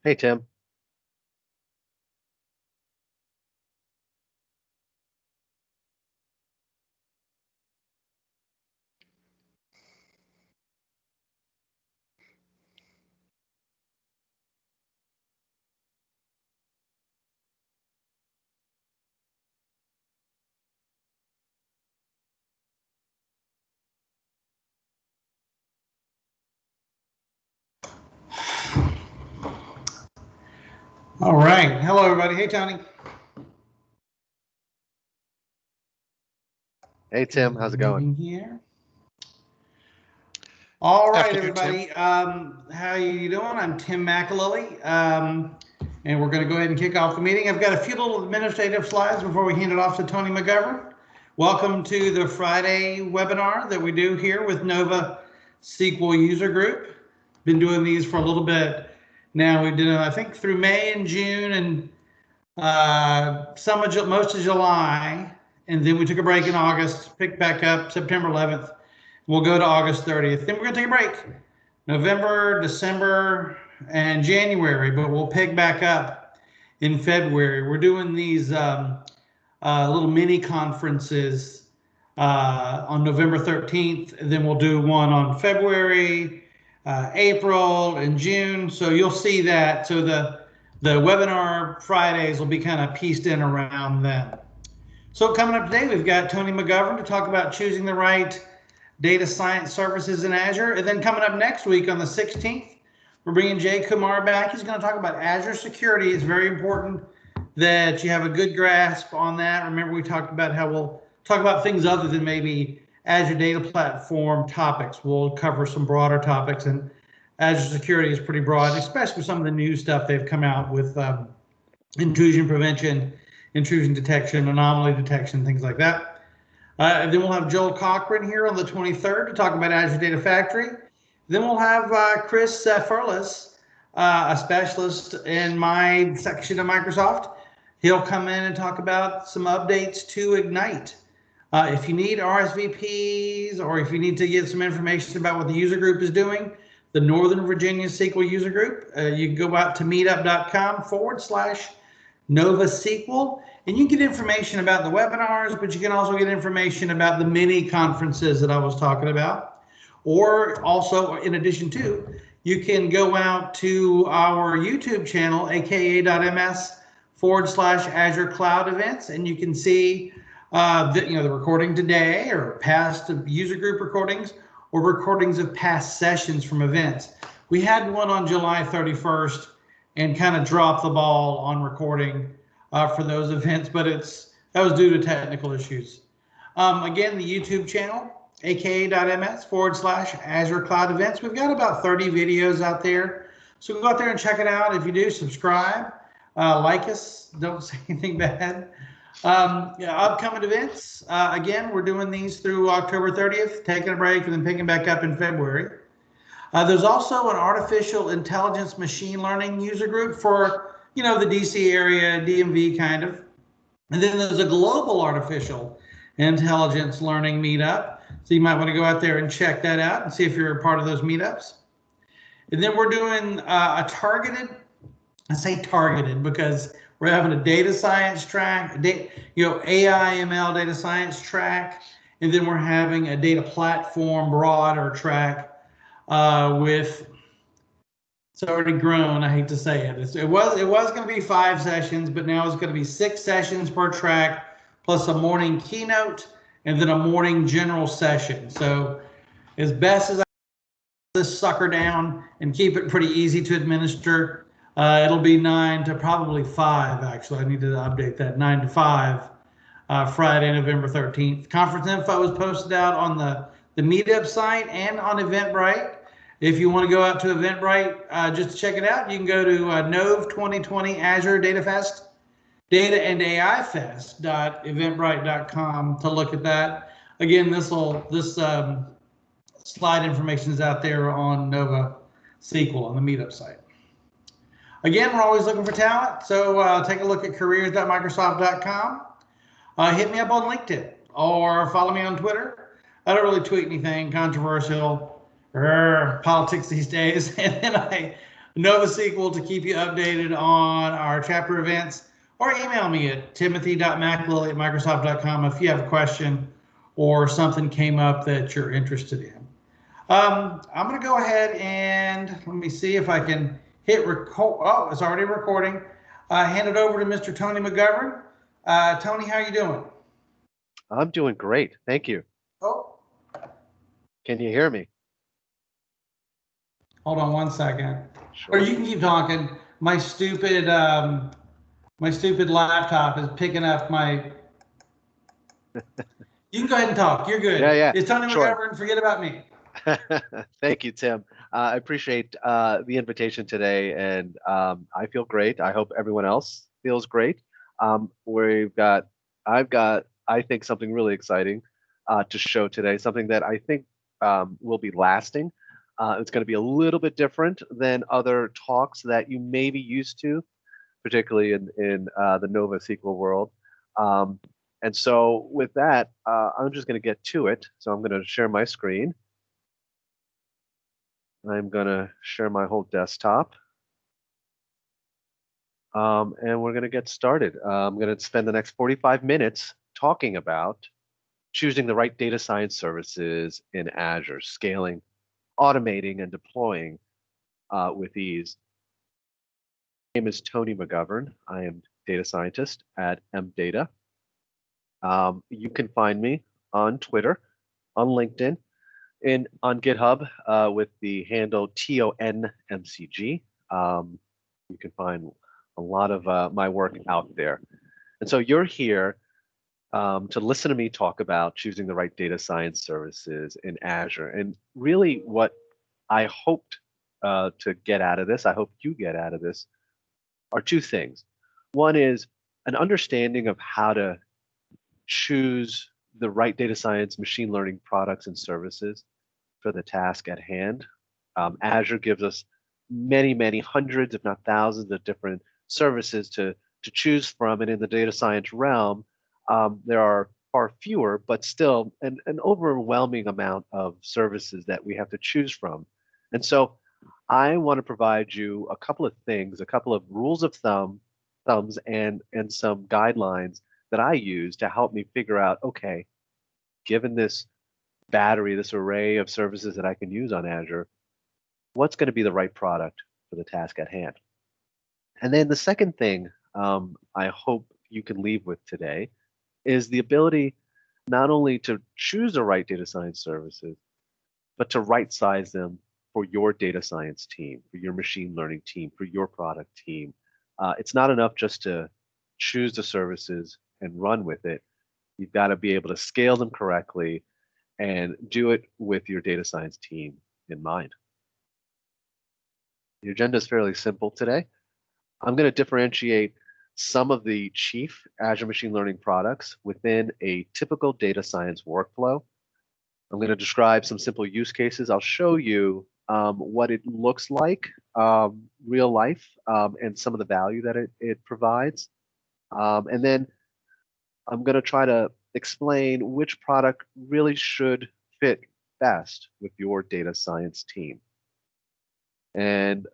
Hey, Tim. All right. Hello, everybody. Hey, Tony. Hey, Tim. How's it going? Here. All right, Afternoon, everybody. How you doing? I'm Tim McAlilly, and we're going to go ahead and kick off the meeting. I've got a few little administrative slides before we hand it off to Tony McGovern. Welcome to the Friday webinar that we do here with Nova SQL User Group. Been doing these for a little bit now. We've done, I think, through May and June and most of July, and then we took a break in August, picked back up September 11th. We'll go to August 30th. Then we're going to take a break. November, December, and January, but we'll pick back up in February. We're doing these little mini conferences on November 13th, and then we'll do one on February, April, and June. So you'll see that. So the webinar Fridays will be kind of pieced in around then. So coming up today, we've got Tony McGovern to talk about choosing the right data science services in Azure. And then coming up next week on the 16th, we're bringing Jay Kumar back. He's going to talk about Azure security. It's very important that you have a good grasp on that. Remember, we talked about how we'll talk about things other than maybe Azure Data Platform topics. We'll cover some broader topics, and Azure security is pretty broad, especially with some of the new stuff they've come out with intrusion prevention, intrusion detection, anomaly detection, things like that. Then we'll have Joel Cochran here on the 23rd to talk about Azure Data Factory. Then we'll have Chris Furlis, a specialist in my section of Microsoft. He'll come in and talk about some updates to Ignite. If you need RSVPs or if you need to get some information about what the user group is doing, the Northern Virginia SQL User Group, you can go out to meetup.com/Nova SQL. And you can get information about the webinars, but you can also get information about the mini conferences that I was talking about. Or also, in addition to, you can go out to our YouTube channel, aka.ms/Azure Cloud Events, and you can see the recording today or past user group recordings, or recordings of past sessions from events. We had one on July 31st and kind of dropped the ball on recording for those events, but that was due to technical issues. Again, the YouTube channel, aka.ms/Azure Cloud Events. We've got about 30 videos out there. So go out there and check it out. If you do, subscribe, like us, don't say anything bad. Upcoming events, again, we're doing these through October 30th, taking a break and then picking back up in February. There's also an artificial intelligence machine learning user group for, the DC area, DMV kind of. And then there's a global artificial intelligence learning meetup. So you might want to go out there and check that out and see if you're a part of those meetups. And then we're doing a targeted, I say targeted because we're having a data science track, AI, ML data science track, and then we're having a data platform broader track with, it's already grown, I hate to say it. It was going to be 5 sessions, but now it's going to be 6 sessions per track, plus a morning keynote, and then a morning general session. So as best as I this sucker down and keep it pretty easy to administer, it'll be 9 to probably 5, actually. I need to update that, 9 to 5, Friday, November 13th. Conference info is posted out on the meetup site and on Eventbrite. If you want to go out to Eventbrite just to check it out, you can go to Nove 2020 Azure Data Fest, Data and AI Fest.eventbrite.com to look at that. Again, this slide information is out there on Nova SQL on the meetup site. Again, we're always looking for talent, so take a look at careers.microsoft.com. Hit me up on LinkedIn or follow me on Twitter. I don't really tweet anything controversial or politics these days. And then I Nova SQL to keep you updated on our chapter events, or email me at timothy.maclilly@microsoft.com if you have a question or something came up that you're interested in. I'm going to go ahead and let me see if I can hit record. Oh, it's already recording. Hand it over to Mr. Tony McGovern. Tony, how are you doing? I'm doing great. Thank you. Oh, Can you hear me? hold on one second. Sure. Or you can keep talking. My stupid laptop is picking up my. You can go ahead and talk. You're good. Yeah. It's Tony Sure. McGovern. Forget about me. Thank you, Tim. I appreciate the invitation today, and I feel great. I hope everyone else feels great. I've got, I think, something really exciting to show today, something that I think will be lasting. It's going to be a little bit different than other talks that you may be used to, particularly in the Nova SQL world. And so with that, I'm just going to get to it. So I'm going to share my screen. I'm going to share my whole desktop. And we're going to get started. I'm going to spend the next 45 minutes talking about choosing the right data science services in Azure, scaling, automating, and deploying with ease. My name is Tony McGovern. I am data scientist at MData. You can find me on Twitter, on LinkedIn, and on GitHub with the handle TONMCG. You can find a lot of my work out there. And so you're here to listen to me talk about choosing the right data science services in Azure. And really what I hoped to get out of this, I hope you get out of this, are 2 things. One is an understanding of how to choose the right data science machine learning products and services for the task at hand. Azure gives us many hundreds, if not thousands, of different services to choose from. And in the data science realm, there are far fewer, but still an overwhelming amount of services that we have to choose from. And so I want to provide you a couple of things, a couple of rules of thumbs and some guidelines that I use to help me figure out, okay, given this battery, this array of services that I can use on Azure, what's going to be the right product for the task at hand? And then the second thing I hope you can leave with today is the ability not only to choose the right data science services, but to right size them for your data science team, for your machine learning team, for your product team. It's not enough just to choose the services and run with it. You've got to be able to scale them correctly and do it with your data science team in mind. The agenda is fairly simple today. I'm going to differentiate some of the chief Azure machine learning products within a typical data science workflow. I'm going to describe some simple use cases. I'll show you what it looks like, real life, and some of the value that it provides. And then I'm going to try to explain which product really should fit best with your data science team. And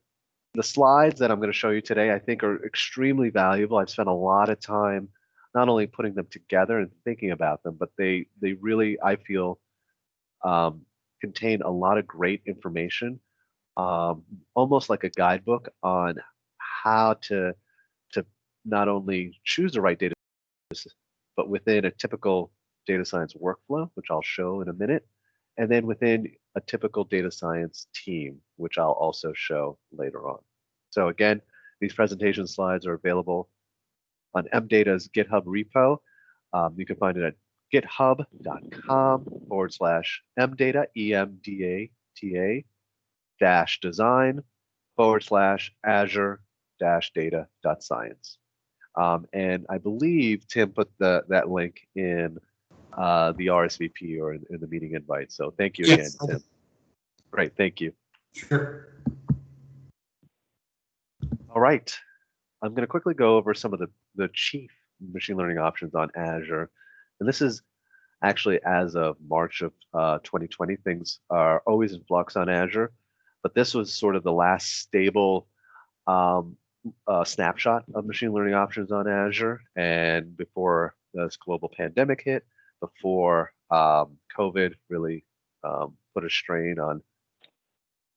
the slides that I'm going to show you today, I think, are extremely valuable. I've spent a lot of time not only putting them together and thinking about them, but they really, I feel, contain a lot of great information, almost like a guidebook on how to not only choose the right data, but within a typical data science workflow, which I'll show in a minute, and then within a typical data science team, which I'll also show later on. So again, these presentation slides are available on MData's GitHub repo. You can find it at github.com/mdata, EMDATA -design /Azure data.science. And I believe Tim put that link in the RSVP or in the meeting invite. So thank you again, Tim. Great, thank you. Sure. All right, I'm going to quickly go over some of the chief machine learning options on Azure. And this is actually as of March of 2020. Things are always in flux on Azure, but this was sort of the last stable snapshot of machine learning options on Azure. And before this global pandemic hit, before COVID really put a strain on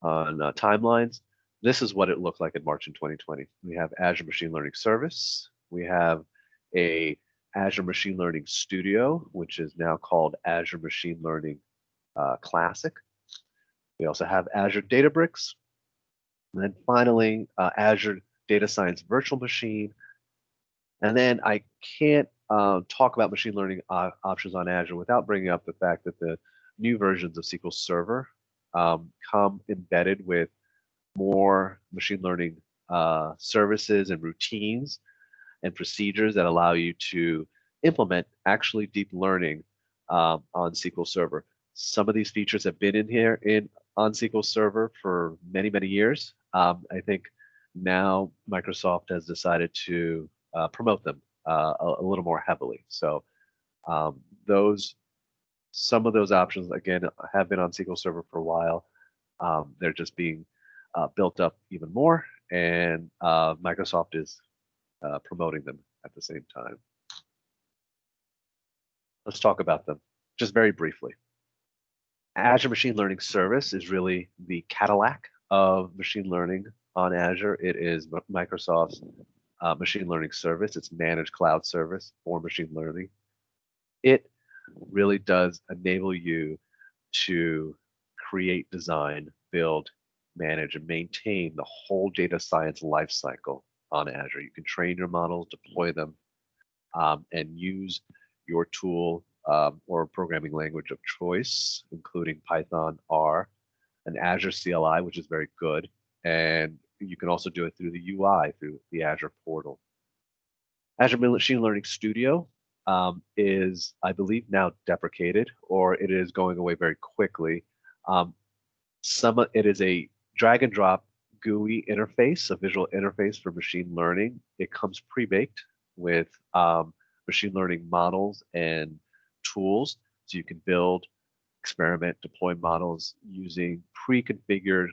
timelines, this is what it looked like in March in 2020. We have Azure Machine Learning Service. We have a Azure Machine Learning Studio, which is now called Azure Machine Learning Classic. We also have Azure Databricks. And then finally, Azure Data Science Virtual Machine. And then I can't talk about machine learning options on Azure without bringing up the fact that the new versions of SQL Server come embedded with more machine learning services and routines and procedures that allow you to implement actually deep learning on SQL Server. Some of these features have been in here on SQL Server for many, many years. I think now Microsoft has decided to promote them a little more heavily. So some of those options, again, have been on SQL Server for a while. They're just being built up even more, and Microsoft is promoting them at the same time. Let's talk about them just very briefly. Azure Machine Learning Service is really the Cadillac of machine learning on Azure. It is Microsoft's machine learning service. It's managed cloud service for machine learning. It really does enable you to create, design, build, manage, and maintain the whole data science lifecycle on Azure. You can train your models, deploy them, and use your tool or programming language of choice, including Python, R, and Azure CLI, which is very good. And you can also do it through the UI, through the Azure portal. Azure Machine Learning Studio is, I believe, now deprecated, or it is going away very quickly. It is a drag and drop GUI interface, a visual interface for machine learning. It comes pre-baked with machine learning models and tools, so you can build, experiment, deploy models using pre-configured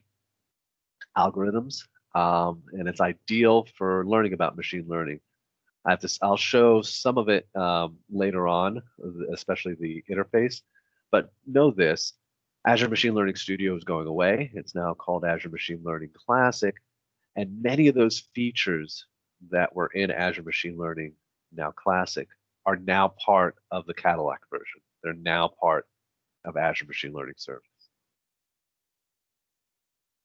algorithms, and it's ideal for learning about machine learning. I'll show some of it later on, especially the interface. But know this, Azure Machine Learning Studio is going away. It's now called Azure Machine Learning Classic. And many of those features that were in Azure Machine Learning, now Classic, are now part of the Cadillac version. They're now part of Azure Machine Learning Service.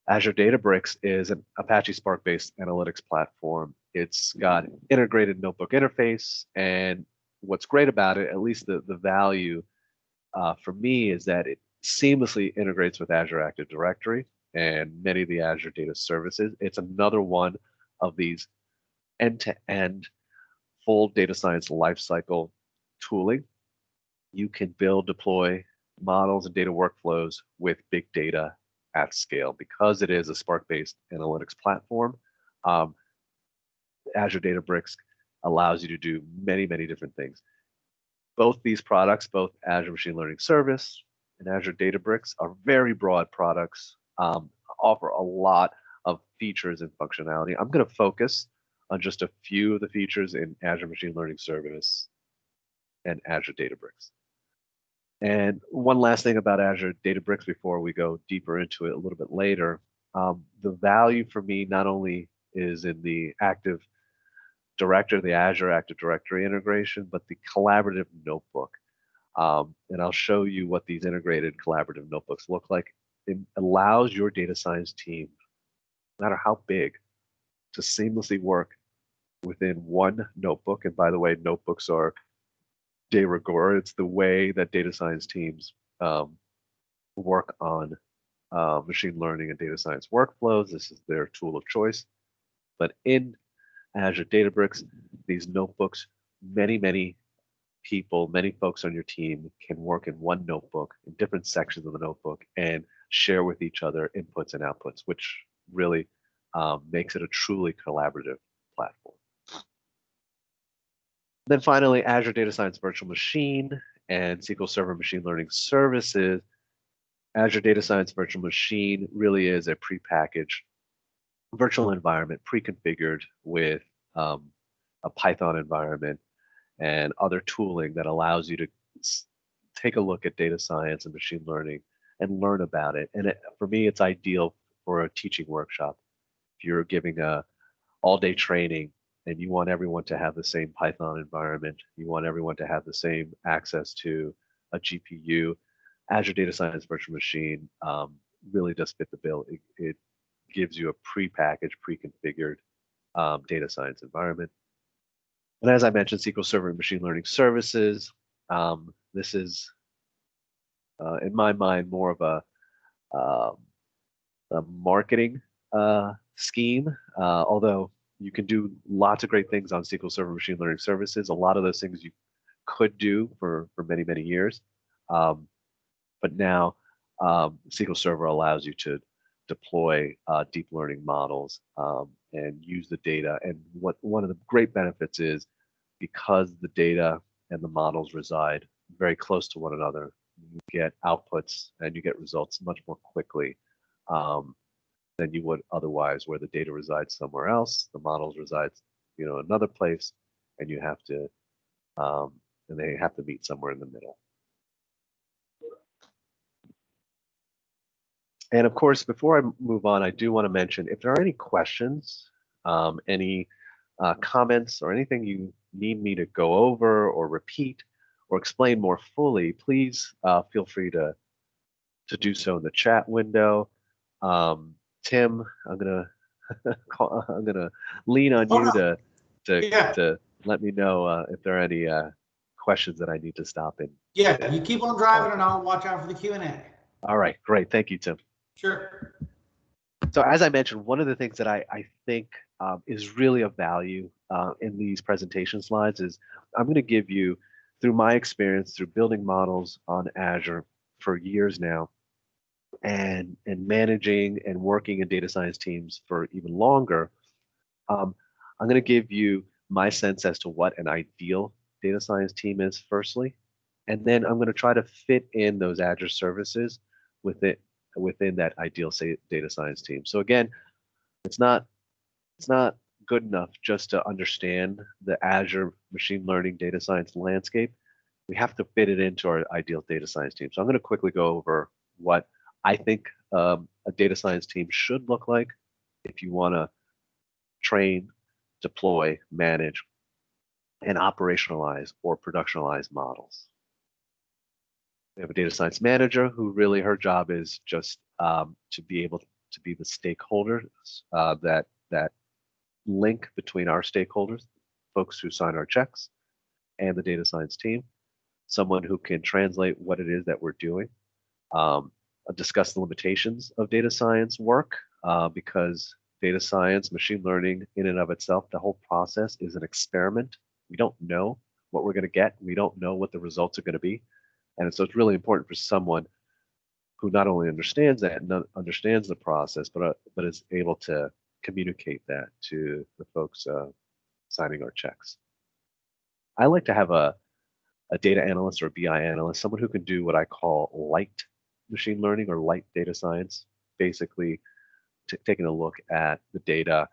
Azure Databricks is an Apache Spark-based analytics platform. It's got integrated notebook interface, and what's great about it, at least the value for me, is that it seamlessly integrates with Azure Active Directory and many of the Azure data services. It's another one of these end-to-end full data science lifecycle tooling. You can build, deploy models and data workflows with big data at scale. Because it is a Spark-based analytics platform, um, Azure Databricks allows you to do many, many different things. Both these products, both Azure Machine Learning Service and Azure Databricks, are very broad products, offer a lot of features and functionality. I'm going to focus on just a few of the features in Azure Machine Learning Service and Azure Databricks. And one last thing about Azure Databricks before we go deeper into it a little bit later, the value for me not only is in the Active Directory, the Azure Active Directory integration, but the collaborative notebook. And I'll show you what these integrated collaborative notebooks look like. It allows your data science team, no matter how big, to seamlessly work within one notebook. And by the way, notebooks are de rigueur. It's the way that data science teams work on machine learning and data science workflows. This is their tool of choice. But in Azure Databricks, these notebooks, many people, many folks on your team can work in one notebook, in different sections of the notebook, and share with each other inputs and outputs, which really makes it a truly collaborative platform. Then finally, Azure Data Science Virtual Machine and SQL Server Machine Learning Services. Azure Data Science Virtual Machine really is a prepackaged virtual environment, pre-configured with a Python environment and other tooling that allows you to take a look at data science and machine learning and learn about it. And for me, it's ideal for a teaching workshop. If you're giving a all-day training and you want everyone to have the same Python environment, you want everyone to have the same access to a GPU, Azure Data Science Virtual Machine really does fit the bill. It gives you a pre-packaged, pre-configured data science environment. And as I mentioned, SQL Server and Machine Learning Services. This is, in my mind, more of a marketing scheme, although you can do lots of great things on SQL Server Machine Learning Services. A lot of those things you could do for many years. But now SQL Server allows you to deploy deep learning models and use the data. And one of the great benefits is because the data and the models reside very close to one another, you get outputs and you get results much more quickly than you would otherwise, where the data resides somewhere else, the models reside, another place, and you have to, and they have to meet somewhere in the middle. And of course, before I move on, I do want to mention if there are any questions, any comments, or anything you need me to go over or repeat or explain more fully, please feel free to do so in the chat window. Tim, I'm gonna lean on you to let me know if there are any questions that I need to stop in. Yeah, you keep on driving, and I'll watch out for the Q&A. All right, great, thank you, Tim. Sure. So as I mentioned, one of the things that I think is really of value in these presentation slides is I'm going to give you, through my experience, through building models on Azure for years now, and managing and working in data science teams for even longer, I'm going to give you my sense as to what an ideal data science team is, firstly, and then I'm going to try to fit in those Azure services within that ideal data science team. So again, it's not good enough just to understand the Azure machine learning data science landscape. We have to fit it into our ideal data science team. So I'm going to quickly go over what I think a data science team should look like if you want to train, deploy, manage, and operationalize or productionalize models. We have a data science manager who really her job is just to be able to be the stakeholders that link between our stakeholders, folks who sign our checks, and the data science team. Someone who can translate what it is that we're doing, um, discuss the limitations of data science work, because data science, machine learning in and of itself, the whole process is an experiment. We don't know what we're going to get. We don't know what the results are going to be. And so it's really important for someone who not only understands that and understands the process, but is able to communicate that to the folks signing our checks. I like to have a data analyst or a BI analyst, someone who can do what I call light machine learning or light data science, basically taking a look at the data,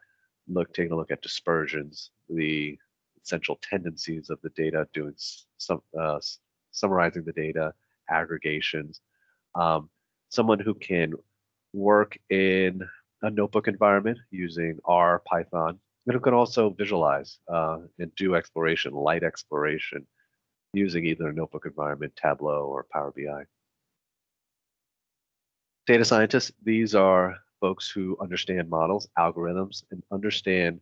taking a look at dispersions, the essential tendencies of the data, doing summarizing the data, aggregations. Someone who can work in a notebook environment using R, Python, and who can also visualize and do exploration, light exploration, using either a notebook environment, Tableau, or Power BI. Data scientists, these are folks who understand models, algorithms, and understand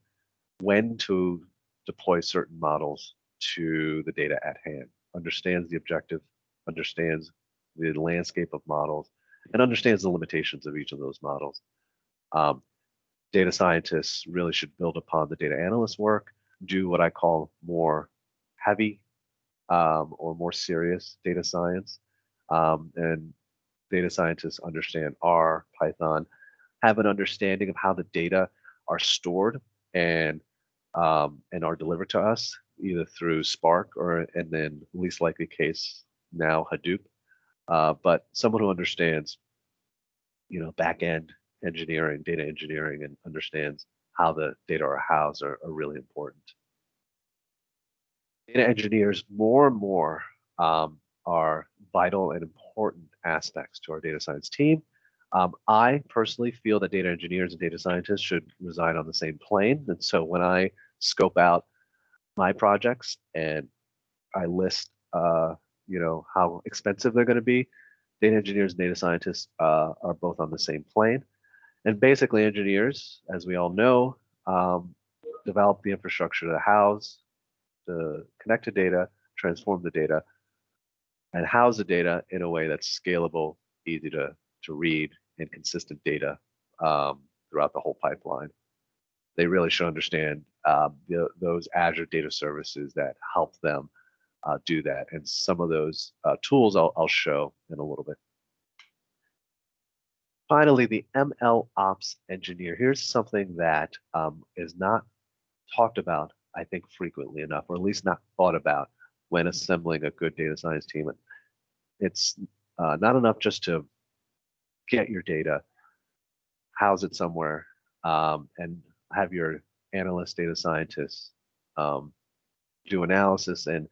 when to deploy certain models to the data at hand, understands the objective, understands the landscape of models, and understands the limitations of each of those models. Data scientists really should build upon the data analyst work, do what I call more heavy or more serious data science. And data scientists understand R, Python, have an understanding of how the data are stored and are delivered to us either through Spark or, and then least likely case now Hadoop. But someone who understands, back end engineering, data engineering, and understands how the data are housed are really important. Data engineers more and more are vital and important aspects to our data science team. I personally feel that data engineers and data scientists should reside on the same plane. And so when I scope out my projects and I list, how expensive they're going to be, data engineers and data scientists are both on the same plane. And basically, engineers, as we all know, develop the infrastructure to house, to connect to data, transform the data, and house the data in a way that's scalable, easy to read, and consistent data throughout the whole pipeline. They really should understand those Azure data services that help them do that. And some of those tools I'll show in a little bit. Finally, the ML Ops engineer. Here's something that is not talked about, I think, frequently enough, or at least not thought about when assembling a good data science team. It's not enough just to get your data, house it somewhere, and have your analyst data scientists do analysis and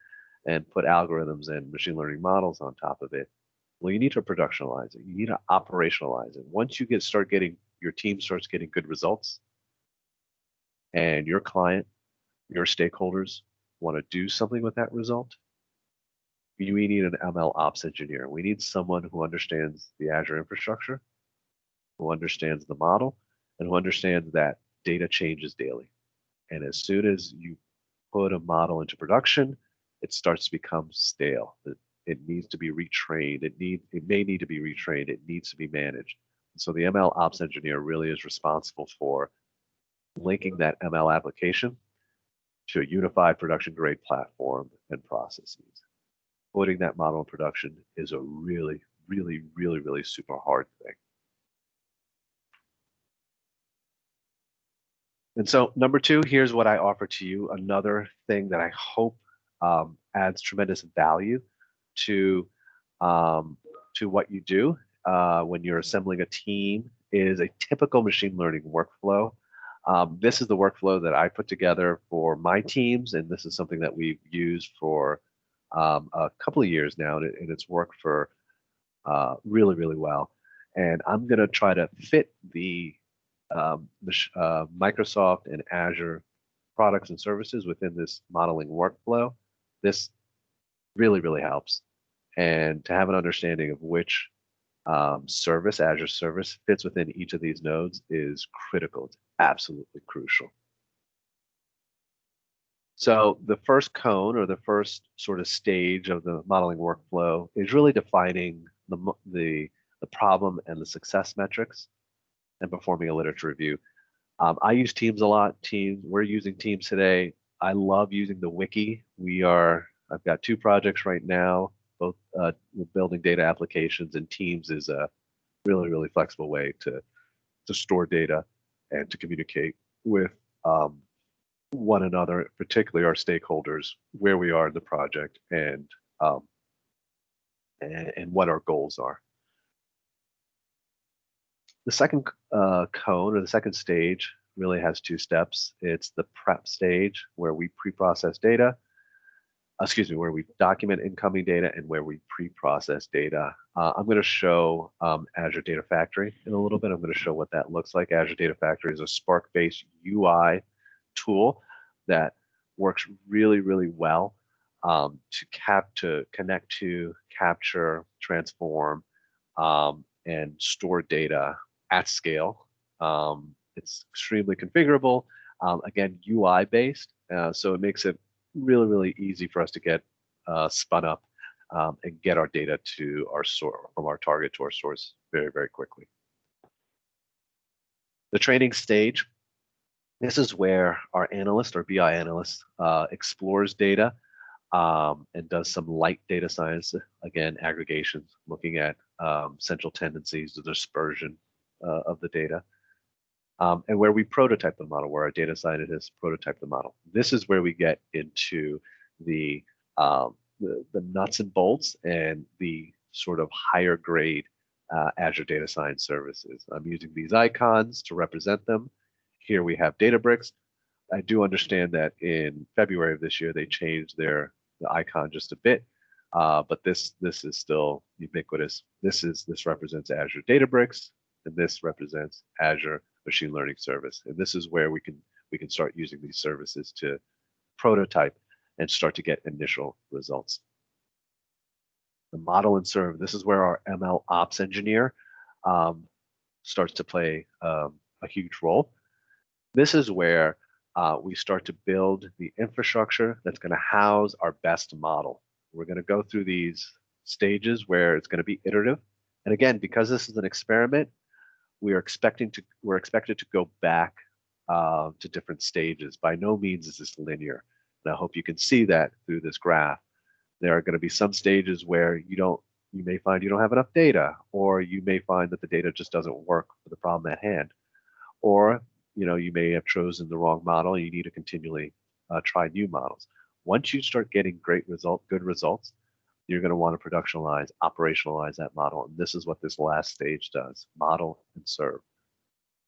put algorithms and machine learning models on top of it. Well, you need to productionalize it. You need to operationalize it. Once you your team starts getting good results, and your client, your stakeholders want to do something with that result, we need an ML Ops engineer. We need someone who understands the Azure infrastructure, who understands the model, and who understands that data changes daily. And as soon as you put a model into production, it starts to become stale. It needs to be retrained. It may need to be retrained. It needs to be managed. So the ML Ops engineer really is responsible for linking that ML application to a unified production grade platform and processes. Putting that model in production is a really, really, really, really super hard thing. And so number two, here's what I offer to you. Another thing that I hope adds tremendous value to what you do when you're assembling a team is a typical machine learning workflow. This is the workflow that I put together for my teams, and this is something that we've used for a couple of years now, and it's worked for really, really well. And I'm going to try to fit the Microsoft and Azure products and services within this modeling workflow. This really, really helps. And to have an understanding of which Service, Azure service fits within each of these nodes is critical. It's absolutely crucial. So the first cone or the first sort of stage of the modeling workflow is really defining the problem and the success metrics and performing a literature review. I use Teams a lot. We're using Teams today. I love using the wiki. I've got 2 projects right now, both we're building data applications, and Teams is a really, really flexible way to store data and to communicate with one another, particularly our stakeholders, where we are in the project and what our goals are. The second cone or the second stage really has 2 steps. It's the prep stage where we pre-process data, where we document incoming data and where we pre-process data. I'm going to show Azure Data Factory in a little bit. I'm going to show what that looks like. Azure Data Factory is a Spark-based UI tool that works really, really well to connect to, capture, transform, and store data at scale. It's extremely configurable. Again, UI based, so it makes it really, really easy for us to get spun up and get our data to our source, from our target to our source very, very quickly. The training stage, this is where our analyst or BI analyst explores data and does some light data science, again, aggregations, looking at central tendencies, the dispersion of the data, and where we prototype the model, where our data scientists prototype the model. This is where we get into the nuts and bolts and the sort of higher grade Azure Data Science services. I'm using these icons to represent them. Here we have Databricks. I do understand that in February of this year they changed the icon just a bit, but this is still ubiquitous. This represents Azure Databricks, and this represents Azure Machine Learning Service. And this is where we can start using these services to prototype and start to get initial results. The model and serve. This is where our ML ops engineer starts to play a huge role. This is where we start to build the infrastructure that's going to house our best model. We're going to go through these stages where it's going to be iterative. And again, because this is an experiment, we're expected to go back to different stages. By no means is this linear. And I hope you can see that through this graph. There are going to be some stages where you may find you don't have enough data, or you may find that the data just doesn't work for the problem at hand. Or you may have chosen the wrong model and you need to continually try new models. Once you start getting good results, you're going to want to operationalize that model. And this is what this last stage does: model and serve.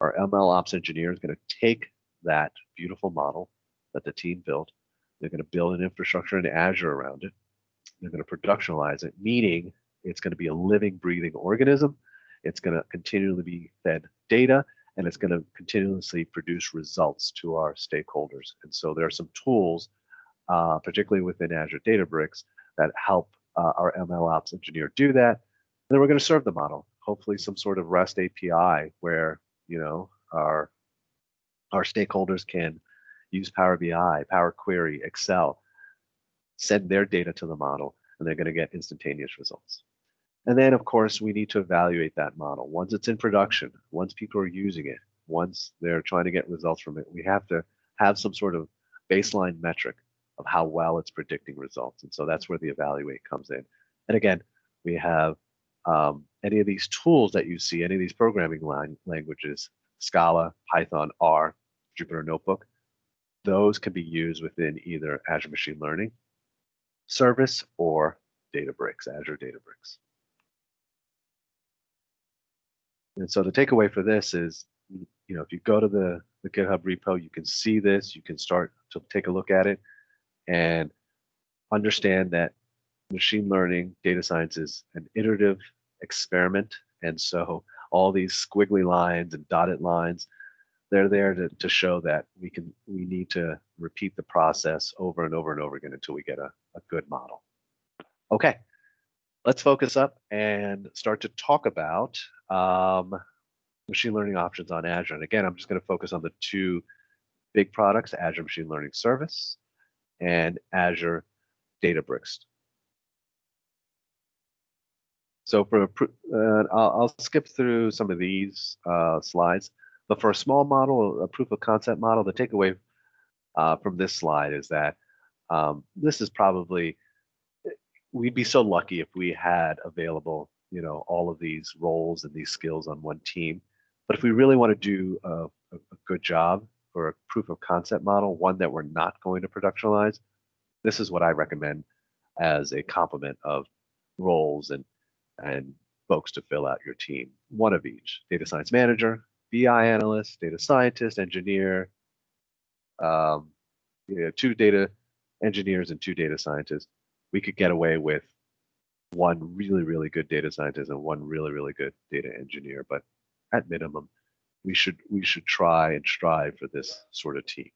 Our ML ops engineer is going to take that beautiful model that the team built. They're going to build an infrastructure in Azure around it. They're going to productionalize it, meaning it's going to be a living, breathing organism. It's going to continually be fed data, and it's going to continuously produce results to our stakeholders. And so there are some tools, particularly within Azure Databricks, that help our ML ops engineer do that. And then we're going to serve the model, hopefully some sort of REST API where our stakeholders can use Power BI, Power Query, Excel, send their data to the model, and they're going to get instantaneous results. And then, of course, we need to evaluate that model. Once it's in production, once people are using it, once they're trying to get results from it, we have to have some sort of baseline metric of how well it's predicting results. And so that's where the evaluate comes in. And again, we have any of these tools that you see, any of these programming languages, Scala, Python, R, Jupyter Notebook, those can be used within either Azure Machine Learning Service or Databricks, Azure Databricks. And so the takeaway for this is, if you go to the GitHub repo, you can see this, you can start to take a look at it and understand that machine learning, data science is an iterative experiment. And so all these squiggly lines and dotted lines, they're there to show that we need to repeat the process over and over and over again until we get a good model. Okay, let's focus up and start to talk about machine learning options on Azure. And again, I'm just going to focus on the two big products, Azure Machine Learning Service and Azure Databricks. So I'll skip through some of these slides. But for a small model, a proof of concept model, the takeaway from this slide is that this is probably, we'd be so lucky if we had available, all of these roles and these skills on one team. But if we really want to do a good job for a proof of concept model, one that we're not going to productionalize, this is what I recommend as a complement of roles and folks to fill out your team. One of each: data science manager, BI analyst, data scientist, engineer, um, two data engineers and two data scientists. We could get away with one really, really good data scientist and one really, really good data engineer, but at minimum, we should try and strive for this sort of team.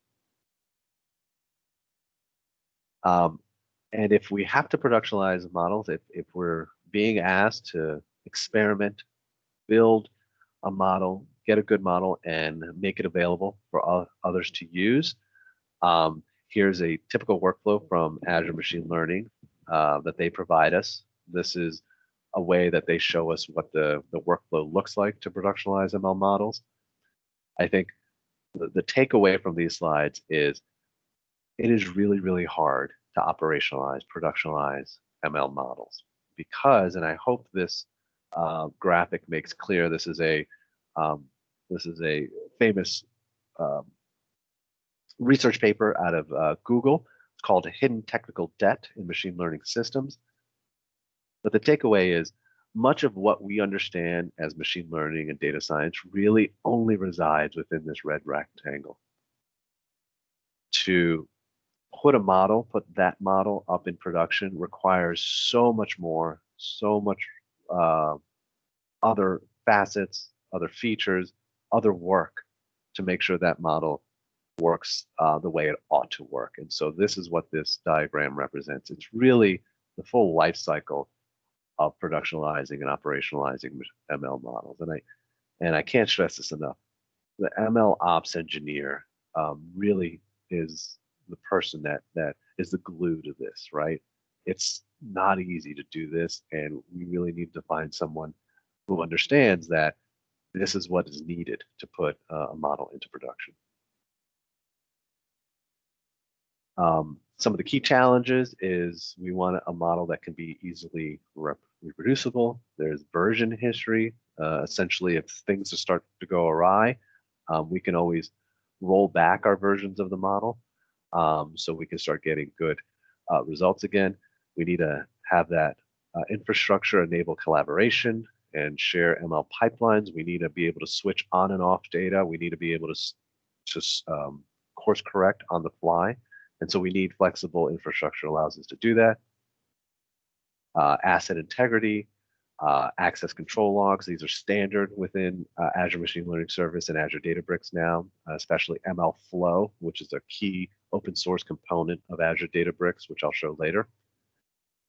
And if we have to productionalize models, if we're being asked to experiment, build a model, get a good model, and make it available for others to use, here's a typical workflow from Azure Machine Learning that they provide us. This is a way that they show us what the workflow looks like to productionalize ML models. I think the takeaway from these slides is it is really, really hard to operationalize, productionalize ML models because, and I hope this graphic makes clear, this is a famous research paper out of Google. It's called Hidden Technical Debt in Machine Learning Systems. But the takeaway is much of what we understand as machine learning and data science really only resides within this red rectangle. To put that model up in production requires so much more, so much other facets, other features, other work to make sure that model works the way it ought to work. And so this is what this diagram represents. It's really the full life cycle of productionalizing and operationalizing ML models. And I can't stress this enough. The ML ops engineer really is the person that is the glue to this, right? It's not easy to do this, and we really need to find someone who understands that this is what is needed to put a model into production. Some of the key challenges is we want a model that can be easily reproducible. There's version history. Essentially, if things start to go awry, we can always roll back our versions of the model so we can start getting good results again. We need to have that infrastructure enable collaboration and share ML pipelines. We need to be able to switch on and off data. We need to be able to course correct on the fly. And so we need flexible infrastructure that allows us to do that. Asset integrity, access control logs. These are standard within Azure Machine Learning Service and Azure Databricks now, especially ML Flow, which is a key open source component of Azure Databricks, which I'll show later.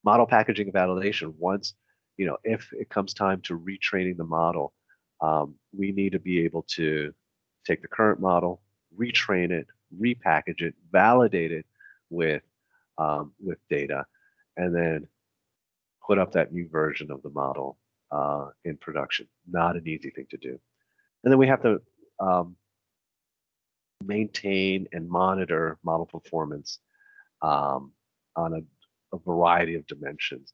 Model packaging and validation. Once, if it comes time to retraining the model, we need to be able to take the current model, retrain it, repackage it, validate it with data, and then put up that new version of the model in production. Not an easy thing to do. And then we have to maintain and monitor model performance on a variety of dimensions,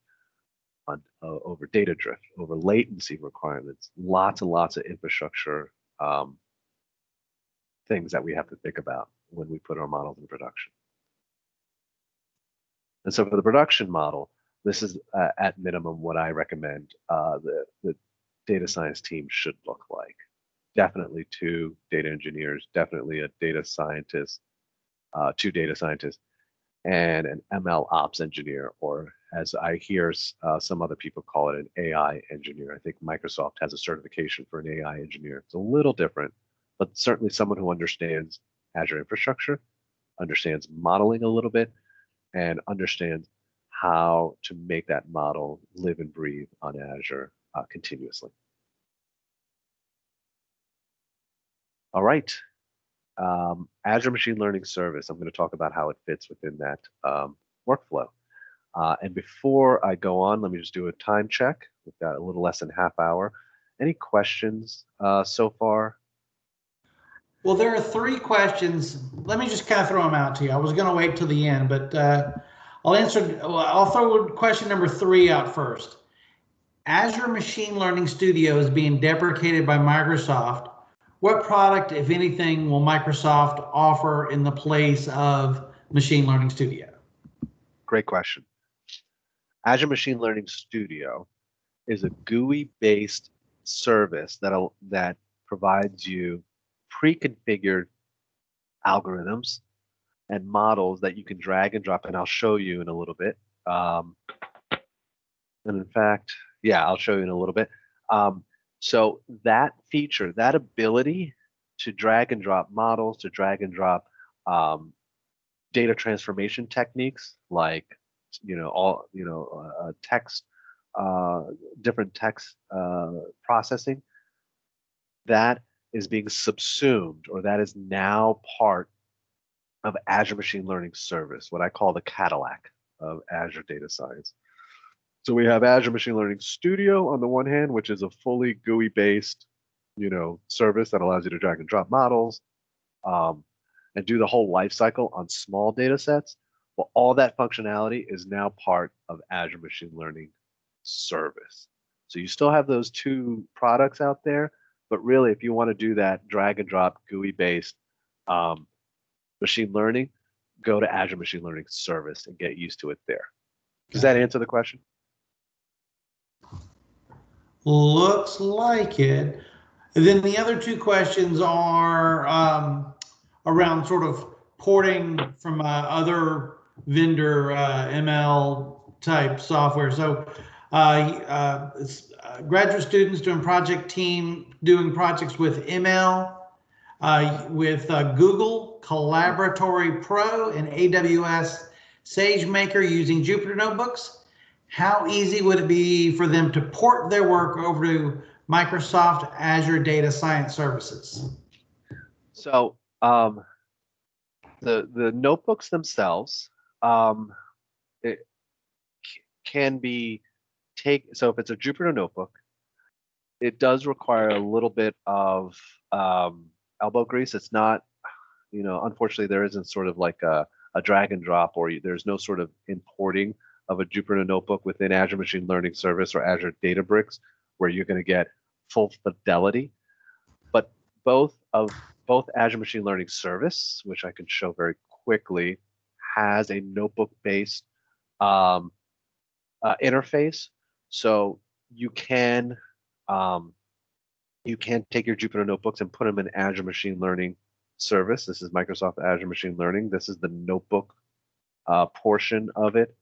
over data drift, over latency requirements, lots and lots of infrastructure things that we have to think about when we put our models in production. And so for the production model, this is at minimum what I recommend the data science team should look like. Definitely two data engineers, definitely a data scientist, two data scientists, and an ML ops engineer, or as I hear some other people call it, an AI engineer. I think Microsoft has a certification for an AI engineer. It's a little different, but certainly someone who understands Azure infrastructure, understands modeling a little bit, and understands how to make that model live and breathe on Azure continuously. All right. Azure Machine Learning Service, I'm going to talk about how it fits within that workflow. And before I go on, let me just do a time check. We've got a little less than half hour. Any questions so far? Well, there are three questions. Let me just kind of throw them out to you. I was going to wait till the end, but I'll throw question number 3 out first. Azure Machine Learning Studio is being deprecated by Microsoft. What product, if anything, will Microsoft offer in the place of Machine Learning Studio? Great question. Azure Machine Learning Studio is a GUI-based service that provides you pre-configured algorithms and models that you can drag and drop, and I'll show you in a little bit. And in fact, yeah, I'll show you in a little bit. So that feature, that ability to drag and drop models, to drag and drop data transformation techniques like text, different text processing, that is being subsumed, or that is now part of Azure Machine Learning Service, what I call the Cadillac of Azure data science. So we have Azure Machine Learning Studio on the one hand, which is a fully GUI-based, service that allows you to drag and drop models, and do the whole life cycle on small data sets. Well, all that functionality is now part of Azure Machine Learning Service. So you still have those two products out there, but really, if you want to do that drag and drop GUI-based machine learning, go to Azure Machine Learning Service and get used to it there. Does that answer the question? Looks like it. And then the other two questions are around sort of porting from other vendor ML type software. So graduate students doing projects with ML, with Google Collaboratory Pro and AWS SageMaker using Jupyter Notebooks. How easy would it be for them to port their work over to Microsoft Azure Data Science Services? So the notebooks themselves, it can be so if it's a Jupyter notebook, it does require a little bit of elbow grease. It's not, unfortunately, there isn't sort of like a drag and drop, or there's no sort of importing of a Jupyter notebook within Azure Machine Learning Service or Azure Databricks, where you're going to get full fidelity. But both Azure Machine Learning Service, which I can show very quickly, has a notebook-based interface. So you can take your Jupyter notebooks and put them in Azure Machine Learning Service. This is Microsoft Azure Machine Learning. This is the notebook portion of it.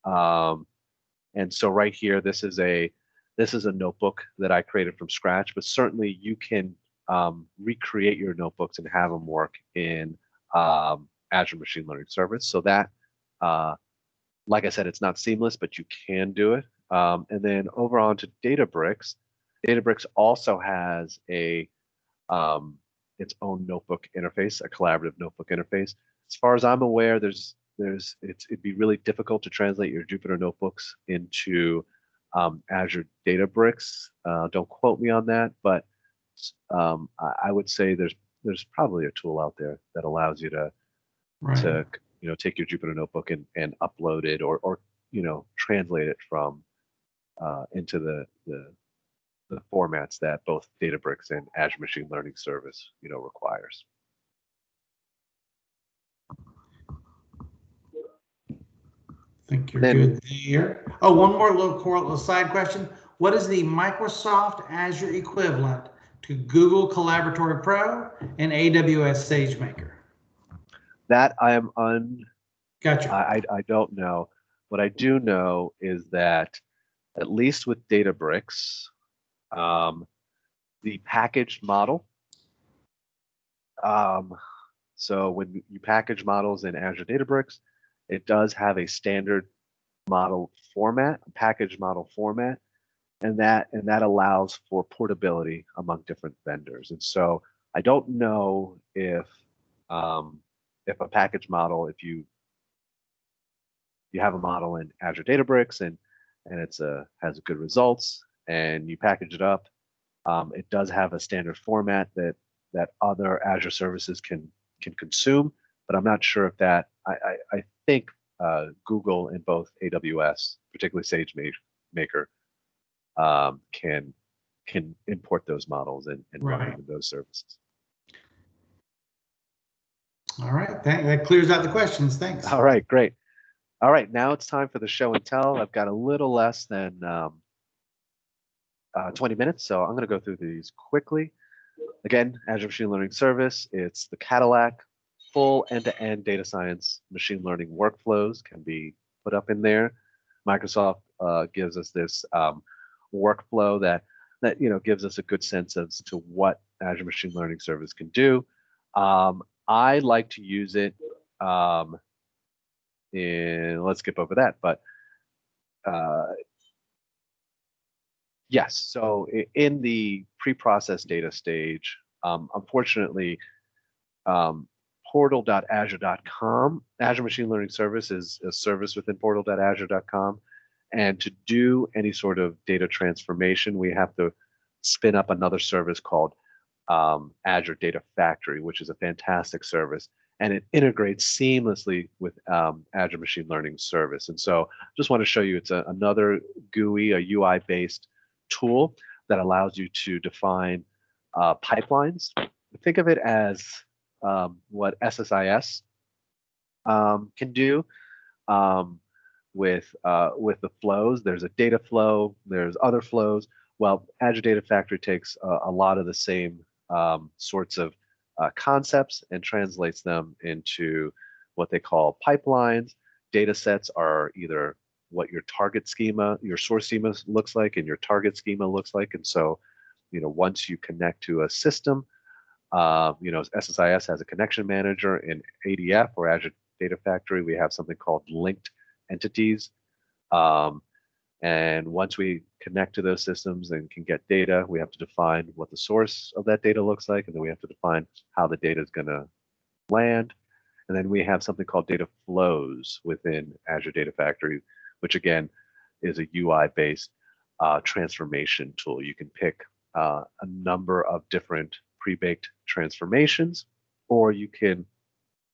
And so right here, this is a notebook that I created from scratch, but certainly you can recreate your notebooks and have them work in Azure Machine Learning Service. So that, like I said, it's not seamless, but you can do it. And then over on to Databricks. Databricks also has its own notebook interface, a collaborative notebook interface. As far as I'm aware, it'd be really difficult to translate your Jupyter notebooks into Azure Databricks. Don't quote me on that, but I would say there's probably a tool out there that allows you to take your Jupyter notebook and upload it or translate it from into the formats that both Databricks and Azure Machine Learning Service requires. I think you're good there. Oh, one more little side question. What is the Microsoft Azure equivalent to Google Collaboratory Pro and AWS SageMaker? That I am Gotcha. I don't know. What I do know is that at least with Databricks, the packaged model. So when you package models in Azure Databricks, it does have a standard model format, package model format, and that allows for portability among different vendors. And so I don't know um, if a package model, if you have a model in Azure Databricks and it's has good results and you package it up, it does have a standard format that other Azure services can consume, but I'm not sure if that. I think Google in both AWS, particularly SageMaker, can import those models and run them Right. in those services. All right. That clears out the questions. Thanks. All right, great. All right, now it's time for the show and tell. I've got a little less than 20 minutes, so I'm going to go through these quickly. Again, Azure Machine Learning Service, it's the Cadillac. Full end-to-end data science machine learning workflows can be put up in there. Microsoft gives us this workflow that gives us a good sense as to what Azure Machine Learning Service can do. I like to use it let's skip over that, but yes, so in the pre-processed data stage, unfortunately, portal.azure.com, Azure Machine Learning Service is a service within portal.azure.com. And to do any sort of data transformation, we have to spin up another service called Azure Data Factory, which is a fantastic service. And it integrates seamlessly with Azure Machine Learning Service. And so just want to show you, it's another GUI, a UI-based tool that allows you to define pipelines. Think of it as what SSIS can do with the flows. There's a data flow, there's other flows. Well, Azure Data Factory takes a lot of the same sorts of concepts and translates them into what they call pipelines. Data sets are either what your target schema, your source schema looks like, and your target schema looks like. And so, once you connect to a system, SSIS has a connection manager. In ADF or Azure Data Factory, we have something called linked entities. And once we connect to those systems and can get data, we have to define what the source of that data looks like, and then we have to define how the data is going to land. And then we have something called data flows within Azure Data Factory, which again is a UI-based transformation tool. You can pick a number of different pre-baked transformations, or you can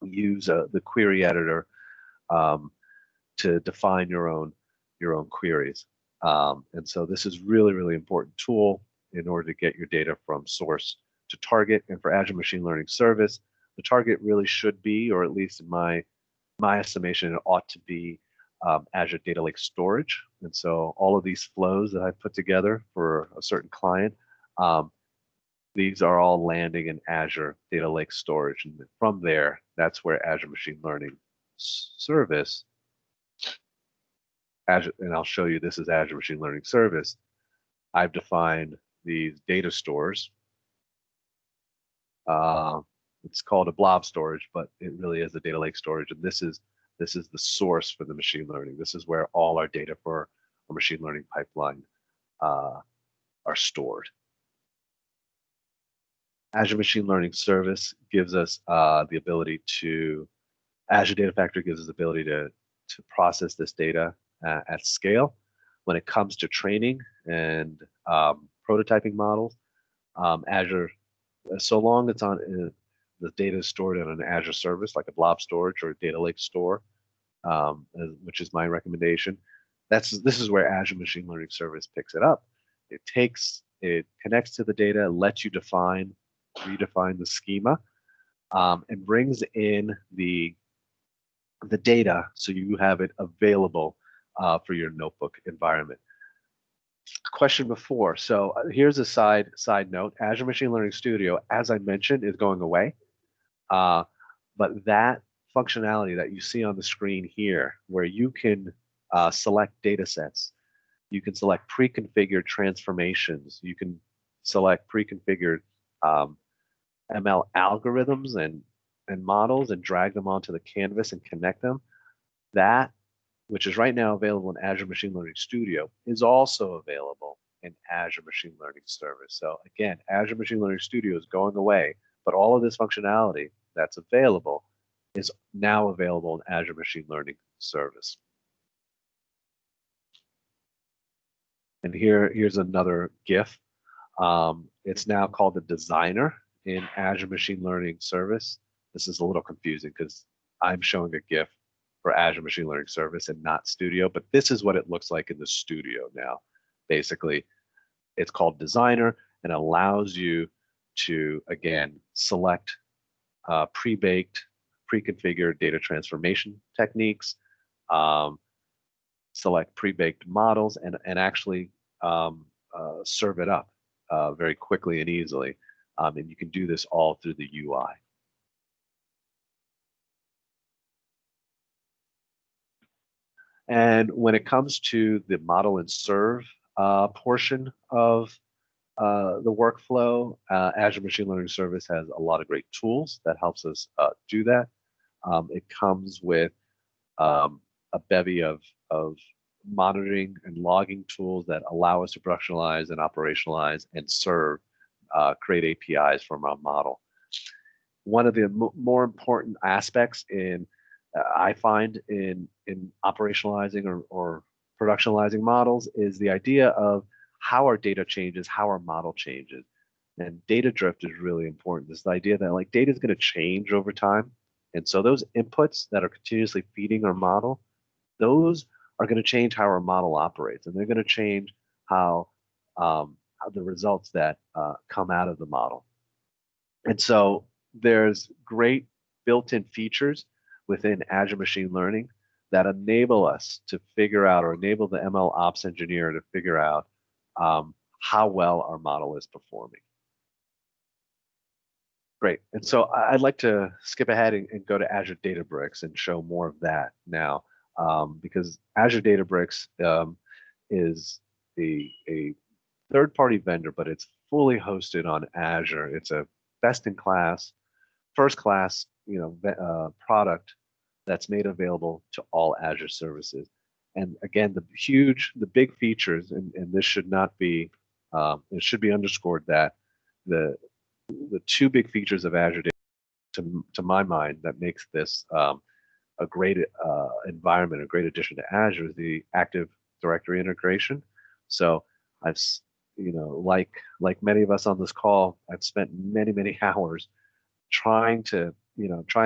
use the query editor to define your own queries. And so this is really, really important tool in order to get your data from source to target. And for Azure Machine Learning Service, the target really should be, or at least in my estimation, it ought to be Azure Data Lake Storage. And so all of these flows that I put together for a certain client, these are all landing in Azure Data Lake Storage. And from there, that's where Azure Machine Learning Service, Azure, and I'll show you, this is Azure Machine Learning Service. I've defined these data stores. It's called a blob storage, but it really is a data lake storage. And this is the source for the machine learning. This is where all our data for our machine learning pipeline are stored. Azure Machine Learning Service gives us the ability to, Azure Data Factory gives us the ability to process this data at scale. When it comes to training and prototyping models, Azure, so long it's on the data is stored in an Azure service like a blob storage or a data lake store, which is my recommendation. This is where Azure Machine Learning Service picks it up. It connects to the data, lets you redefine the schema, and brings in the data so you have it available for your notebook environment. Question before. So here's a side note. Azure Machine Learning Studio, as I mentioned, is going away. But that functionality that you see on the screen here, where you can select data sets, you can select pre-configured transformations, you can select pre-configured ML algorithms and models and drag them onto the canvas and connect them. That which is right now available in Azure Machine Learning Studio, is also available in Azure Machine Learning Service. So again, Azure Machine Learning Studio is going away, but all of this functionality that's available is now available in Azure Machine Learning Service. And here's another GIF. It's now called the Designer in Azure Machine Learning Service. This is a little confusing because I'm showing a GIF for Azure Machine Learning Service and not Studio, but this is what it looks like in the Studio now. Basically, it's called Designer and allows you to, again, select pre-baked, pre-configured data transformation techniques, select pre-baked models, and actually serve it up very quickly and easily. And you can do this all through the UI. And when it comes to the model and serve portion of the workflow, Azure Machine Learning Service has a lot of great tools that helps us do that. It comes with a bevy of monitoring and logging tools that allow us to productionalize and operationalize and serve, create APIs from our model. One of the more important aspects I find in operationalizing or productionalizing models is the idea of how our data changes, how our model changes. And data drift is really important. This idea that like data is going to change over time. And so those inputs that are continuously feeding our model, those are going to change how our model operates. And they're going to change how the results that come out of the model. And so there's great built-in features within Azure Machine Learning that enable us to figure out, or enable the ML ops engineer to figure out how well our model is performing. Great. And so I'd like to skip ahead and go to Azure Databricks and show more of that now, because Azure Databricks is a third-party vendor, but it's fully hosted on Azure. It's a best-in-class, first-class, product that's made available to all Azure services. And again, the big features, and this should not be, it should be underscored that the two big features of Azure to my mind that makes this a great environment, a great addition to Azure is the Active Directory integration. So I've, like many of us on this call, I've spent many hours trying to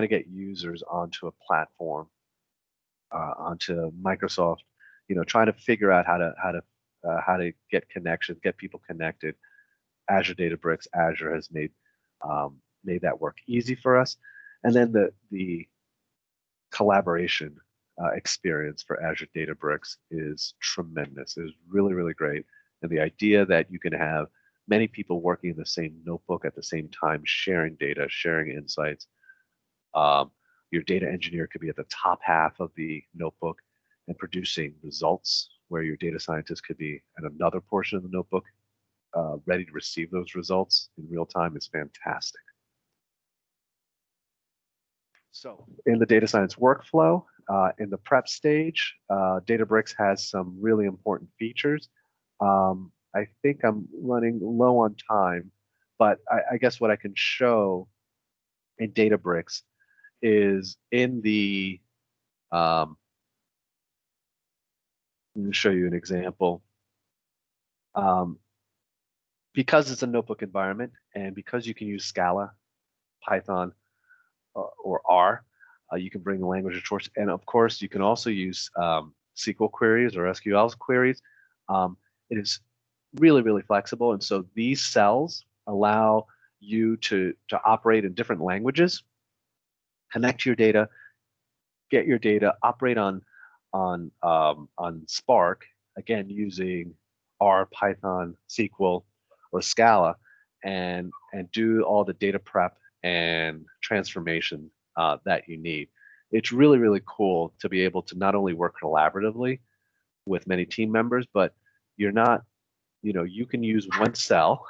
get users onto a platform, onto Microsoft, trying to figure out how to get connections, get people connected. Azure Databricks, Azure has made that work easy for us. And then the collaboration experience for Azure Databricks is tremendous. It is really great. And the idea that you can have many people working in the same notebook at the same time, sharing data, sharing insights. Your data engineer could be at the top half of the notebook and producing results, where your data scientist could be at another portion of the notebook, ready to receive those results in real time is fantastic. So in the data science workflow, in the prep stage, Databricks has some really important features. I think I'm running low on time, but I guess what I can show in Databricks is in the, let me show you an example. Because it's a notebook environment, and because you can use Scala, Python, or R, you can bring the language of choice. And of course, you can also use SQL queries or SQL queries. It is really flexible. And so these cells allow you to operate in different languages, connect to your data, get your data, operate on Spark, again, using R, Python, SQL, or Scala, and do all the data prep and transformation that you need. It's really cool to be able to not only work collaboratively with many team members, but you're not, you can use one cell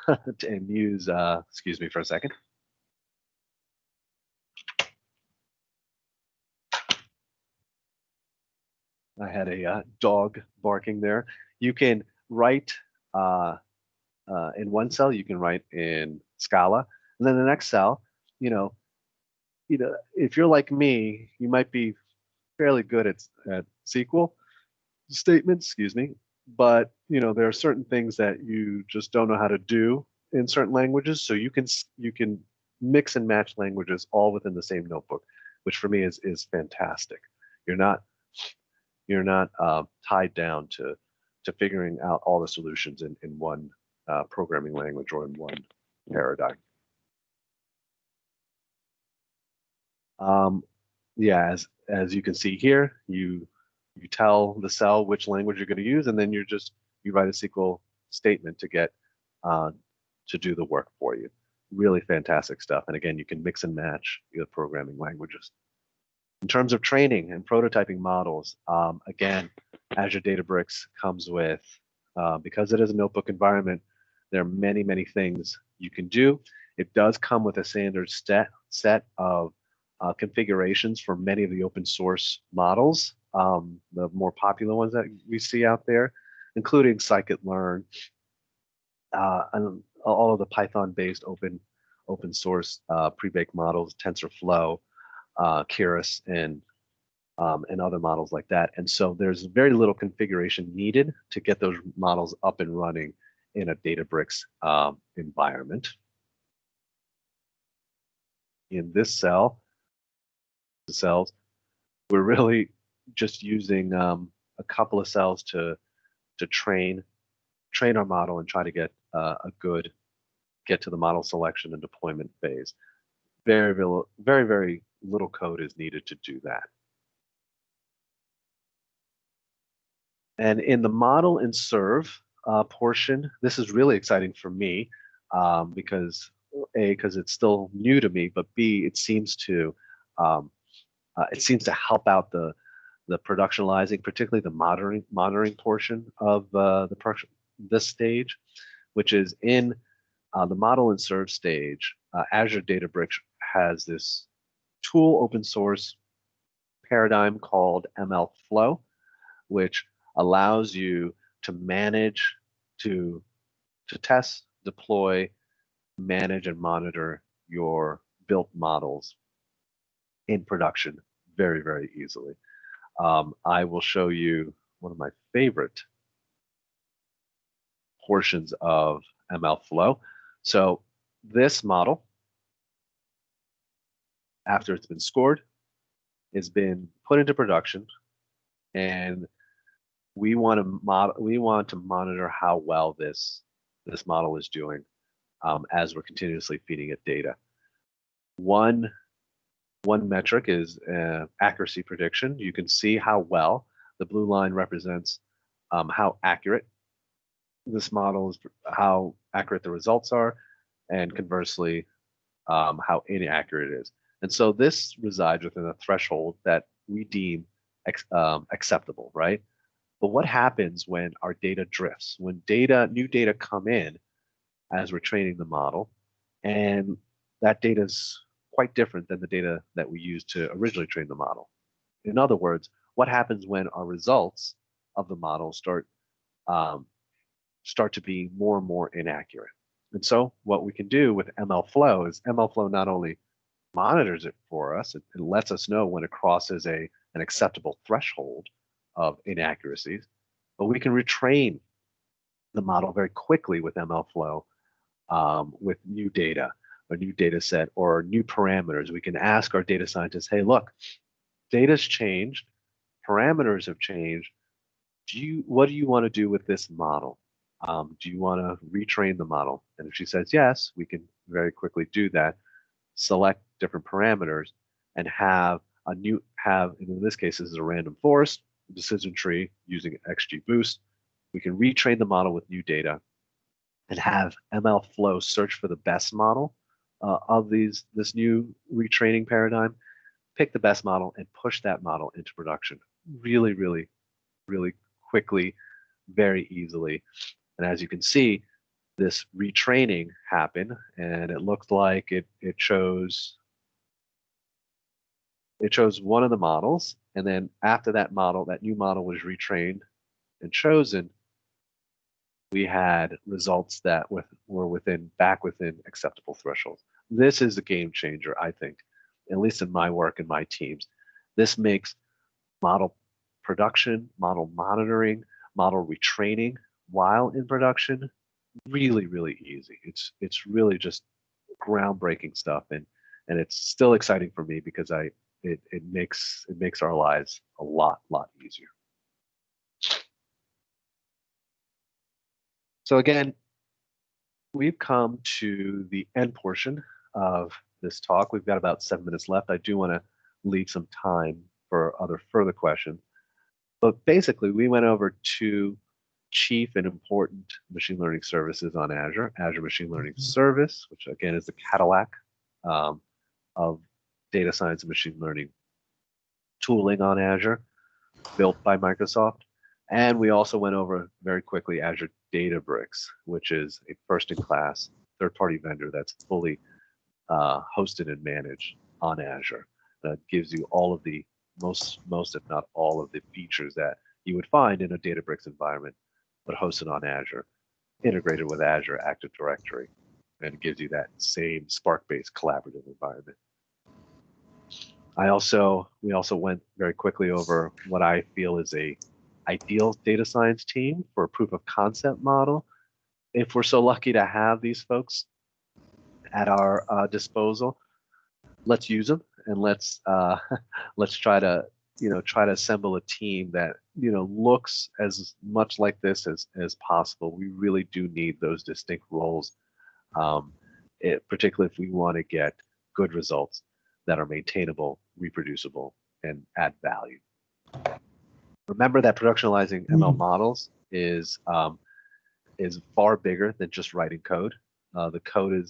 and use, excuse me for a second. I had a dog barking there. You can write uh, in one cell, you can write in Scala, and then the next cell, you know, if you're like me, you might be fairly good at SQL statements, excuse me, but there are certain things that you just don't know how to do in certain languages. So you can mix and match languages all within the same notebook, which for me is fantastic. You're not you're not tied down to figuring out all the solutions in one programming language or in one paradigm. Um, yeah, as you can see here, you tell the cell which language you're going to use, and then you write a SQL statement to get uh, to do the work for you. Really fantastic stuff. And again, you can mix and match your programming languages. In terms of training and prototyping models, again, Azure Databricks comes with, because it is a notebook environment, there are many, many things you can do. It does come with a standard set of configurations for many of the open source models, the more popular ones that we see out there, including scikit-learn, and all of the Python-based open source pre-baked models, TensorFlow, Keras, and other models like that. And so there's very little configuration needed to get those models up and running in a Databricks environment. In this cell, the cells, we're really just using a couple of cells to train our model and try to get get to the model selection and deployment phase. Very little code is needed to do that. And in the model and serve portion, this is really exciting for me because because it's still new to me, but B, um, it seems to help out the productionalizing, particularly the monitoring portion of the production this stage, which is in the model and serve stage. Azure Databricks has this tool open source paradigm called ML Flow, which allows you to manage, to test, deploy, manage, and monitor your built models in production very easily. I will show you one of my favorite portions of ML Flow. So this model, after it's been scored, has been put into production, and we want to monitor how well this model is doing as we're continuously feeding it data. One metric is accuracy prediction. You can see how well the blue line represents how accurate this model is, how accurate the results are, and conversely, how inaccurate it is. And so this resides within a threshold that we deem acceptable, right? But what happens when our data drifts? When new data come in as we're training the model, and that data is quite different than the data that we used to originally train the model. In other words, what happens when our results of the model um, start to be more and more inaccurate? And so what we can do with ML Flow is ML Flow not only monitors it for us, it lets us know when it crosses an acceptable threshold of inaccuracies, but we can retrain the model very quickly with ML Flow with new data, a new data set, or new parameters. We can ask our data scientists, hey, look, data's changed, parameters have changed. What do you want to do with this model? Do you want to retrain the model? And if she says yes, we can very quickly do that, select different parameters, and in this case, this is a random forest decision tree using XGBoost. We can retrain the model with new data and have ML Flow search for the best model of this new retraining paradigm, pick the best model, and push that model into production really quickly, very easily. And as you can see, this retraining happened, and it looked like it chose It chose one of the models, and then after that model, that new model was retrained and chosen, we had results that were back within acceptable thresholds. This is a game changer, I think, at least in my work and my teams. This makes model production, model monitoring, model retraining while in production really, really easy. It's really just groundbreaking stuff, and it's still exciting for me because it makes our lives a lot easier. So again, we've come to the end portion of this talk. We've got about 7 minutes left. I do want to leave some time for other further questions. But basically, we went over two chief and important machine learning services on Azure. Azure Machine Learning Service, which again is the Cadillac of data science and machine learning tooling on Azure, built by Microsoft. And we also went over very quickly Azure Databricks, which is a first-in-class third-party vendor that's fully hosted and managed on Azure. That gives you all of the most, if not all of the features that you would find in a Databricks environment, but hosted on Azure, integrated with Azure Active Directory, and it gives you that same Spark-based collaborative environment. We also went very quickly over what I feel is a ideal data science team for a proof of concept model. If we're so lucky to have these folks at our disposal, let's use them, and let's try to assemble a team that looks as much like this as possible. We really do need those distinct roles, particularly if we want to get good results that are maintainable, reproducible, and add value. Remember that productionalizing ML models is far bigger than just writing code. The code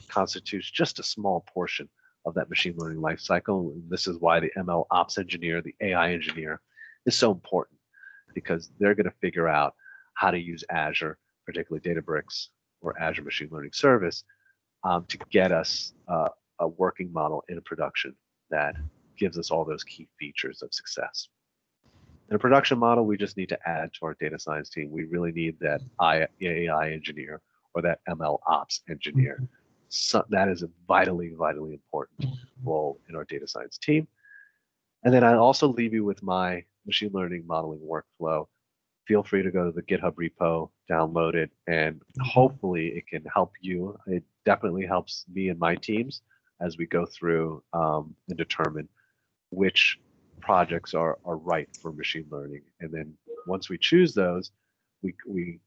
constitutes just a small portion of that machine learning lifecycle. And this is why the ML ops engineer, the AI engineer, is so important, because they're going to figure out how to use Azure, particularly Databricks or Azure Machine Learning Service, to get us a working model in production that gives us all those key features of success. In a production model, we just need to add to our data science team. We really need that AI engineer or that ML ops engineer. So that is a vitally important role in our data science team. And then I also leave you with my machine learning modeling workflow. Feel free to go to the GitHub repo, download it, and hopefully it can help you. It definitely helps me and my teams as we go through and determine which projects are right for machine learning. And then once we choose those, we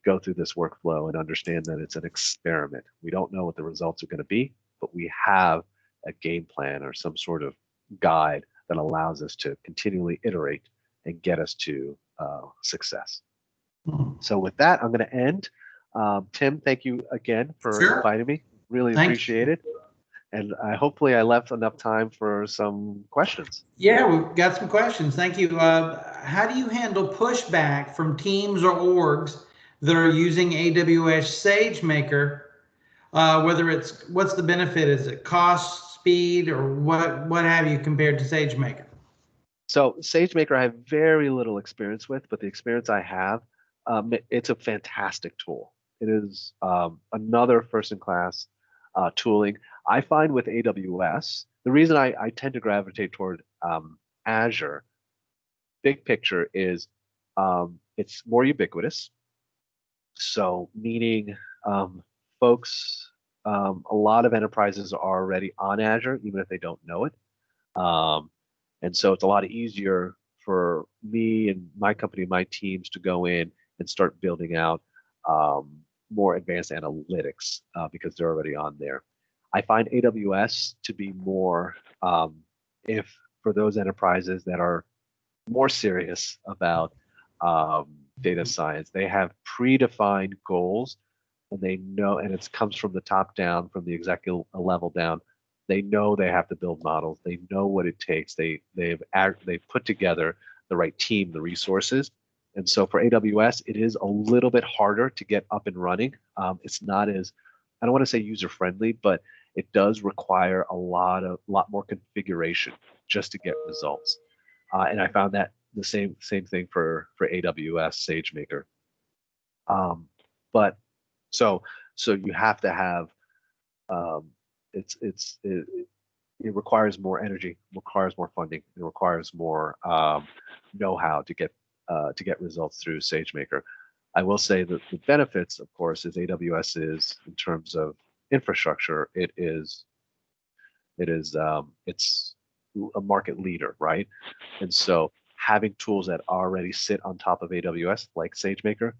go through this workflow and understand that it's an experiment. We don't know what the results are going to be, but we have a game plan or some sort of guide that allows us to continually iterate and get us to success. So with that, I'm going to end. Tim, thank you again for inviting me. Really appreciate it. And hopefully I left enough time for some questions. Yeah, we've got some questions. Thank you. How do you handle pushback from teams or orgs that are using AWS SageMaker? What's the benefit? Is it cost, speed, or what have you compared to SageMaker? So SageMaker I have very little experience with, but the experience I have, it's a fantastic tool. It is another first-in-class tooling. I find with AWS, the reason I tend to gravitate toward Azure, big picture, is it's more ubiquitous. So meaning folks, a lot of enterprises are already on Azure, even if they don't know it. And so it's a lot easier for me and my company, my teams, to go in and start building out more advanced analytics because they're already on there. I find AWS to be more, if for those enterprises that are more serious about data science, they have predefined goals, and they know, and it comes from the top down, from the executive level down. They know they have to build models. They know what it takes. They've put together the right team, the resources. And so for AWS, it is a little bit harder to get up and running. It's not as, I don't want to say user friendly, but it does require a lot more configuration just to get results. And I found that the same thing for AWS SageMaker. But so you have to have um, it requires more energy, requires more funding, it requires more know-how to get results through SageMaker. I will say that the benefits, of course, is AWS is in terms of infrastructure, it's a market leader, right? And so having tools that already sit on top of AWS, like SageMaker,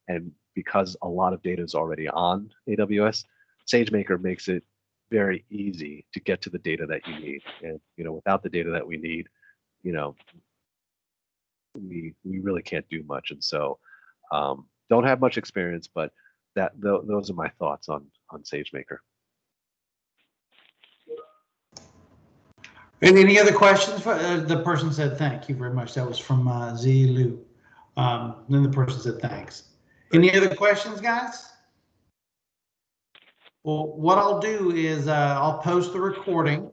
and because a lot of data is already on AWS, SageMaker makes it very easy to get to the data that you need. And without the data that we need, you know, we really can't do much. And so, don't have much experience, but those are my thoughts on SageMaker. Any other questions? The person said, thank you very much. That was from Z Lu. Then the person said, thanks. Any other questions, guys? Well, what I'll do is I'll post the recording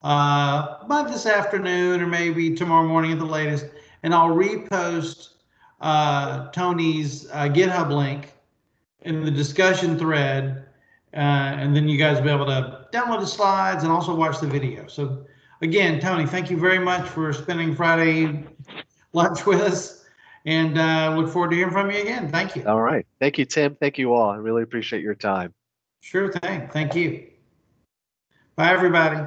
by this afternoon or maybe tomorrow morning at the latest, and I'll repost Tony's GitHub link in the discussion thread, and then you guys will be able to download the slides and also watch the video. So again, Tony, thank you very much for spending Friday lunch with us, and look forward to hearing from you again. Thank you. All right. Thank you, Tim. Thank you all. I really appreciate your time. Sure thing. Thank you. Bye, everybody.